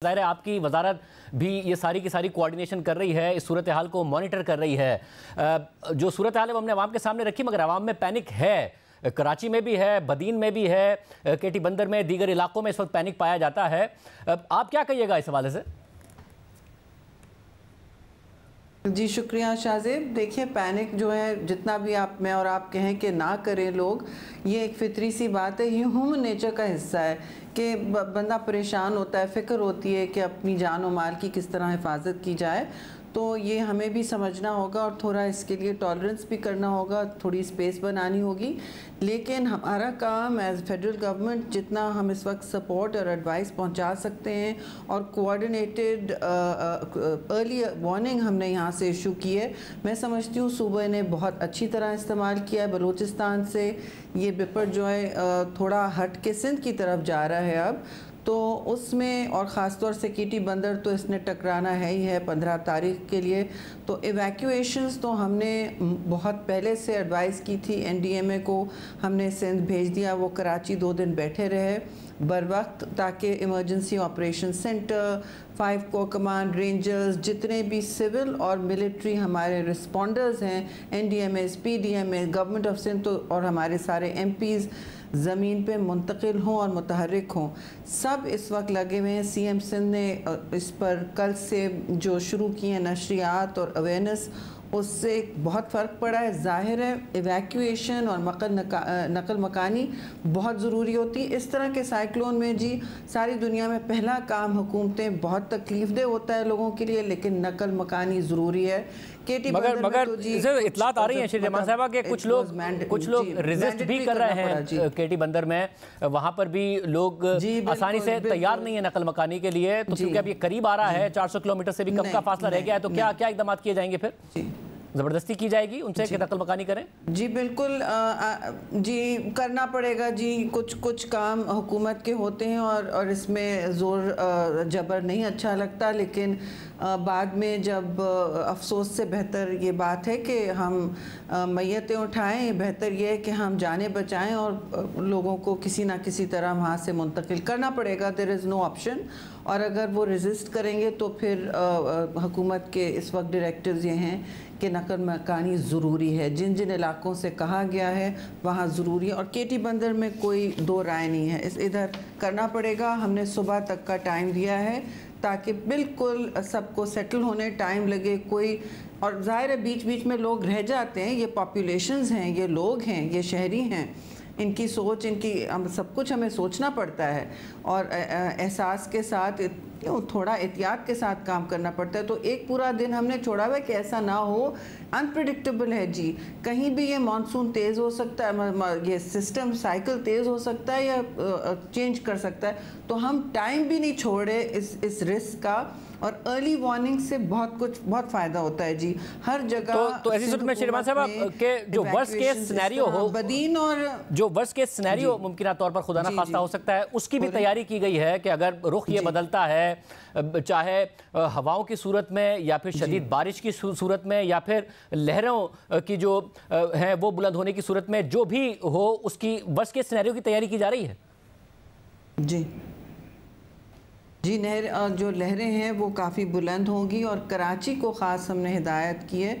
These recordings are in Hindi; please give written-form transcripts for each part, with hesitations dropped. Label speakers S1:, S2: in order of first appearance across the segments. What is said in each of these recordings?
S1: ज़ाहिर है आपकी वजारत भी ये सारी की सारी कोऑर्डिनेशन कर रही है, इस सूरत हाल को मॉनिटर कर रही है। जो सूरत हाल है वो हमने आवाम के सामने रखी, मगर आवाम में पैनिक है। कराची में भी है, बदीन में भी है, केटी बंदर में, दीगर इलाकों में इस वक्त पैनिक पाया जाता है। आप क्या कहिएगा इस हवाले से?
S2: जी शुक्रिया शाहजेब। देखिए, पैनिक जो है, जितना भी मैं और आप कहें कि ना करें लोग, ये एक फितरी सी बात है, ह्यूमन नेचर का हिस्सा है कि बंदा परेशान होता है, फ़िक्र होती है कि अपनी जान और माल की किस तरह हिफाजत की जाए। तो ये हमें भी समझना होगा और थोड़ा इसके लिए टॉलरेंस भी करना होगा, थोड़ी स्पेस बनानी होगी। लेकिन हमारा काम एज़ फेडरल गवर्नमेंट, जितना हम इस वक्त सपोर्ट और एडवाइस पहुंचा सकते हैं, और कोऑर्डिनेटेड अर्ली वार्निंग हमने यहाँ से इशू की है। मैं समझती हूँ सूबे ने बहुत अच्छी तरह इस्तेमाल किया है। बलूचिस्तान से ये बिपर जो है थोड़ा हट के सिंध की तरफ जा रहा है अब, तो उसमें, और ख़ास तौर से केटी बंदर तो इसने टकराना है ही है 15 तारीख के लिए। तो एवैक्यूएशंस तो हमने बहुत पहले से एडवाइस की थी, NDMA को हमने सिंध भेज दिया। वो कराची 2 दिन बैठे रहे बर वक्त, ताकि emergency operation centre, 5 core command, rangers, जितने भी सिविल और मिलिट्री हमारे रिस्पॉन्डर्स हैं, NDMA, PDMA, government of Sindh और हमारे सारे MPs ज़मीन पे मुंतकिल हों और मुतहर्रिक हों। सब इस वक्त लगे हुए हैं। CM सिंध ने इस पर कल से जो शुरू किए हैं नशरियात और अवेयरनेस, उससे बहुत फ़र्क पड़ा है। ज़ाहिर है एवैक्यूएशन और नकल मकानी बहुत ज़रूरी होती है। इस तरह के साइक्लोन में जी सारी दुनिया में पहला काम, हुकूमतें, बहुत तकलीफदेह होता है लोगों के लिए, लेकिन नकल मकानी ज़रूरी है।
S1: मगर तो इतलात आ रही है शीर साहबा के कुछ लोग रेजिस्ट भी कर रहे हैं केटी बंदर में, वहाँ पर भी लोग आसानी से तैयार नहीं है नकल मकानी के लिए। तो क्योंकि अब ये करीब आ रहा है, 400 किलोमीटर से भी कम का फासला रह गया है, तो क्या क्या इकदाम किए जाएंगे? फिर ज़बरदस्ती की जाएगी उनसे कि नकल मकानी करें? जी
S2: बिल्कुल, जी करना पड़ेगा जी। कुछ काम हुकूमत के होते हैं और इसमें ज़ोर जबर नहीं अच्छा लगता, लेकिन बाद में जब अफसोस से बेहतर ये बात है कि हम मैयतें उठाएं, बेहतर ये है कि हम जानें बचाएं, और लोगों को किसी ना किसी तरह वहाँ से मुंतकिल करना पड़ेगा। There is no option. और अगर वो रेजिस्ट करेंगे तो फिर हुकूमत के इस वक्त डायरेक्टिव्स ये हैं कि नकल मकानी ज़रूरी है। जिन जिन इलाकों से कहा गया है वहाँ ज़रूरी है, और केटी बंदर में कोई दो राय नहीं है। इधर करना पड़ेगा। हमने सुबह तक का टाइम दिया है ताकि बिल्कुल सबको सेटल होने टाइम लगे। कोई, और ज़ाहिर है बीच बीच में लोग रह जाते हैं, ये पॉपुलेशंस हैं, ये लोग हैं, ये शहरी हैं, इनकी सोच, इनकी सब कुछ हमें सोचना पड़ता है, और एहसास के साथ थोड़ा एहतियात के साथ काम करना पड़ता है। तो एक पूरा दिन हमने छोड़ा हुआ है कि ऐसा ना हो। अनप्रेडिक्टेबल है जी, कहीं भी ये मानसून तेज़ हो सकता है, ये सिस्टम साइकिल तेज़ हो सकता है या चेंज कर सकता है। तो हम टाइम भी नहीं छोड़े इस रिस्क का, और अर्ली वार्निंग से बहुत फ़ायदा होता है जी हर जगह।
S1: तो ऐसी सूरत में शिरमा साहब के जो वर्स्ट केस सिनेरियो हो,
S2: बदीन और जो
S1: वर्स्ट केस सिनेरियो मुमकिन तौर पर खुदा ना खास्ता हो सकता है, उसकी भी तैयारी की गई है कि अगर रुख ये बदलता है, चाहे हवाओं की सूरत में या फिर शदीद बारिश की सूरत में या फिर लहरों की जो है वो बुलंद होने की सूरत में, जो भी हो उसकी वर्स्ट केस सिनेरियो की तैयारी की जा रही है?
S2: जी जो लहरें हैं वो काफ़ी बुलंद होंगी, और कराची को ख़ास हमने हिदायत की है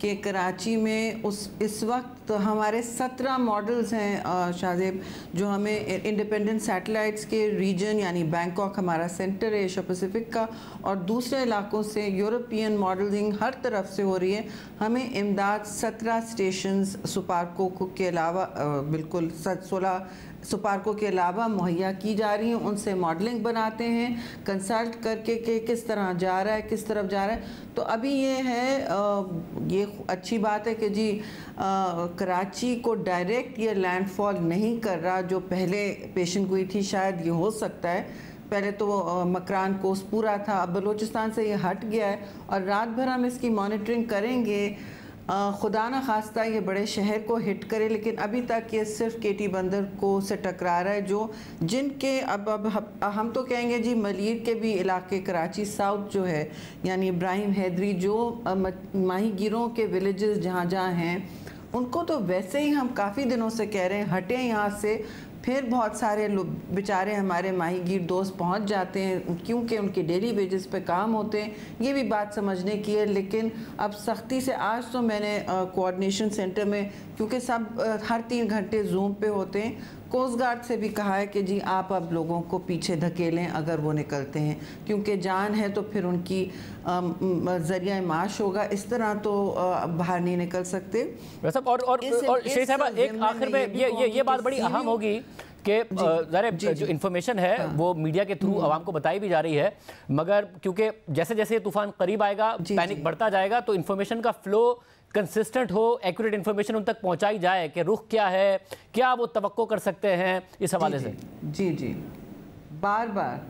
S2: कि कराची में इस वक्त हमारे 17 मॉडल्स हैं शाहजेब, जो हमें इंडिपेंडेंट सैटेलाइट्स के रीजन, यानी बैंकॉक हमारा सेंटर है एशिया पैसिफिक का, और दूसरे इलाकों से यूरोपियन मॉडलिंग हर तरफ से हो रही है। हमें इमदाद 17 स्टेशंस सुपार्को के अलावा, बिल्कुल 16 सुपार्को के अलावा मुहैया की जा रही हैं। उनसे मॉडलिंग बनाते हैं, कंसल्ट करके कि किस तरह जा रहा है, किस तरफ जा रहा है। तो अभी ये है, ये अच्छी बात है कि जी कराची को डायरेक्ट ये लैंडफॉल नहीं कर रहा, जो पहले पेशन गोई थी। शायद ये हो सकता है, पहले तो मकरान कोस्ट पूरा था, अब बलूचिस्तान से ये हट गया है, और रात भर हम इसकी मॉनिटरिंग करेंगे। खुदा न खास्ता ये बड़े शहर को हिट करे, लेकिन अभी तक ये सिर्फ केटी बंदर को से टकरा रहा है, जो जिनके अब हम तो कहेंगे जी मलीर के भी इलाके, कराची साउथ जो है, यानी इब्राहिम हैदरी, जो माही गिरों के विलेजेस जहाँ हैं, उनको तो वैसे ही हम काफ़ी दिनों से कह रहे हैं हटें यहाँ से। फिर बहुत सारे लोग बेचारे हमारे माहीगीर दोस्त पहुंच जाते हैं क्योंकि उनके डेली वेजेस पे काम होते हैं, ये भी बात समझने की है। लेकिन अब सख्ती से आज तो मैंने कोऑर्डिनेशन सेंटर में, क्योंकि सब हर 3 घंटे जूम पे होते हैं, कोस्ट गार्ड से भी कहा है कि जी आप अब लोगों को पीछे धकेलें अगर वो निकलते हैं, क्योंकि जान है तो फिर उनकी ज़रिया माश होगा, इस तरह तो बाहर नहीं निकल सकते।
S1: और शेख साहबा एक आखिर में ये बात बड़ी अहम होगी कि ज़रा जो इन्फॉर्मेशन है वो मीडिया के थ्रू आवाम को बताई भी जा रही है, मगर क्योंकि जैसे जैसे तूफान करीब आएगा पैनिक बढ़ता जाएगा, तो इन्फॉर्मेशन का फ्लो कंसिस्टेंट हो, एक्यूरेट इन्फॉर्मेशन उन तक पहुंचाई जाए कि रुख क्या है, क्या वो तवक्को कर सकते हैं इस हवाले से।
S2: जी बार बार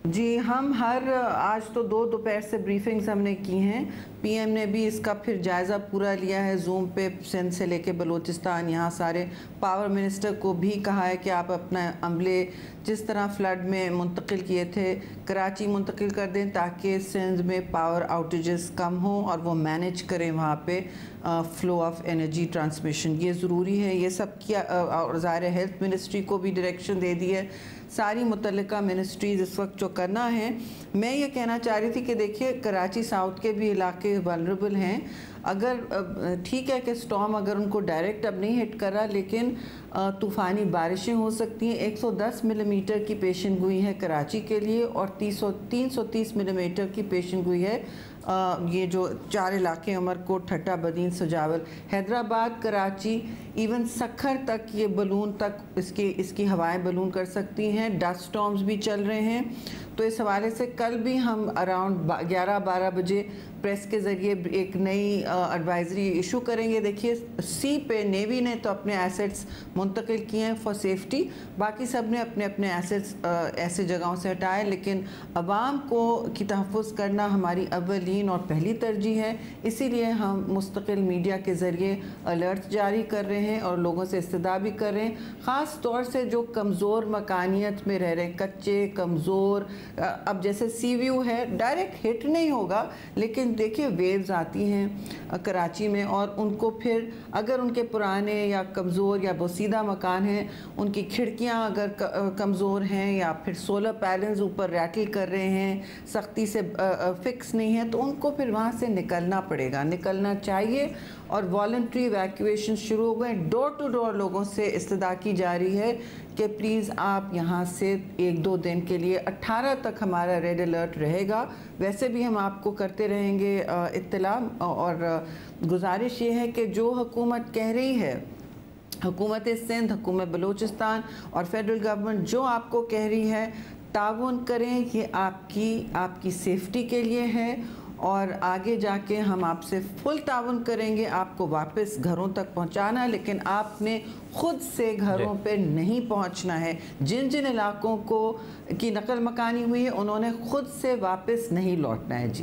S2: जी हम आज तो 2 दोपहर से ब्रीफिंग्स हमने की हैं। पीएम ने भी इसका फिर जायज़ा पूरा लिया है जूम पे, सिंध से लेके बलूचिस्तान, यहाँ सारे पावर मिनिस्टर को भी कहा है कि आप अपना अमले जिस तरह फ्लड में मुंतकिल किए थे कराची मुंतकिल कर दें, ताकि सिंध में पावर आउटेजेस कम हों और वो मैनेज करें वहाँ पे फ़्लो ऑफ एनर्जी ट्रांसमिशन। ये ज़रूरी है, ये सब किया। और ज़ाहिर हेल्थ मिनिस्ट्री को भी डायरेक्शन दे दी है, सारी मुतल्लिका मिनिस्ट्रीज़ इस वक्त जो करना है। मैं ये कहना चाह रही थी कि देखिए कराची साउथ के भी इलाके वल्नरेबल हैं। अगर ठीक है कि स्टॉर्म अगर उनको डायरेक्ट अब नहीं हिट कर रहा, लेकिन तूफ़ानी बारिशें हो सकती हैं। 110 मिलीमीटर की पेशन गोई है कराची के लिए और 330 मिलीमीटर की पेशन गोई है ये जो 4 इलाके उमरकोट, ठट्टा, बदीन, सजावल, हैदराबाद, कराची, इवन सखर तक ये बलून तक इसकी हवाएं बलून कर सकती हैं। डस्ट स्टॉर्म्स भी चल रहे हैं। तो इस हवाले से कल भी हम अराउंड 11-12 बजे प्रेस के ज़रिए एक नई एडवाइजरी इशू करेंगे। देखिए सी पे नेवी ने तो अपने एसेट्स मुंतकिल किए हैं फॉर सेफ्टी, बाकी सब ने अपने अपने एसेट्स ऐसे जगहों से हटाए, लेकिन अवाम को की तहफ़्फ़ुज़ करना हमारी अव्वलीन और पहली तरजीह है। इसीलिए हम मुस्तकिल मीडिया के ज़रिए अलर्ट जारी कर रहे हैं और लोगों से इस्तदा भी कर रहे हैं, ख़ास तौर से जो कमज़ोर मकानियत में रह रहे हैं, कच्चे कमज़ोर। अब जैसे सी व्यू है, डायरेक्ट हिट नहीं होगा, लेकिन देखिए वेव्स आती हैं कराची में और उनको फिर अगर उनके पुराने या कमज़ोर या बोसीदा मकान हैं, उनकी खिड़कियां अगर कमज़ोर हैं या फिर सोलर पैनल्स ऊपर रैटल कर रहे हैं, सख्ती से फिक्स नहीं है, तो उनको फिर वहाँ से निकलना पड़ेगा, निकलना चाहिए। और वॉलंटरी इवैक्यूएशन शुरू हो गए। डोर टू डोर लोगों से इस्तदा की जा रही है कि प्लीज़ आप यहाँ से 1-2 दिन के लिए, 18 तक हमारा रेड अलर्ट रहेगा, वैसे भी हम आपको करते रहेंगे इत्तला। और गुजारिश ये है कि जो हुकूमत कह रही है, हुकूमत सिंध, हुकूमत बलूचिस्तान और फेडरल गवर्नमेंट जो आपको कह रही है, ताउन करें, ये आपकी सेफ्टी के लिए है और आगे जाके हम आपसे फुल ताउन करेंगे आपको वापस घरों तक पहुंचाना, लेकिन आपने खुद से घरों पे नहीं पहुंचना है। जिन जिन इलाकों को की नकल मकानी हुई है, उन्होंने खुद से वापस नहीं लौटना है। जी।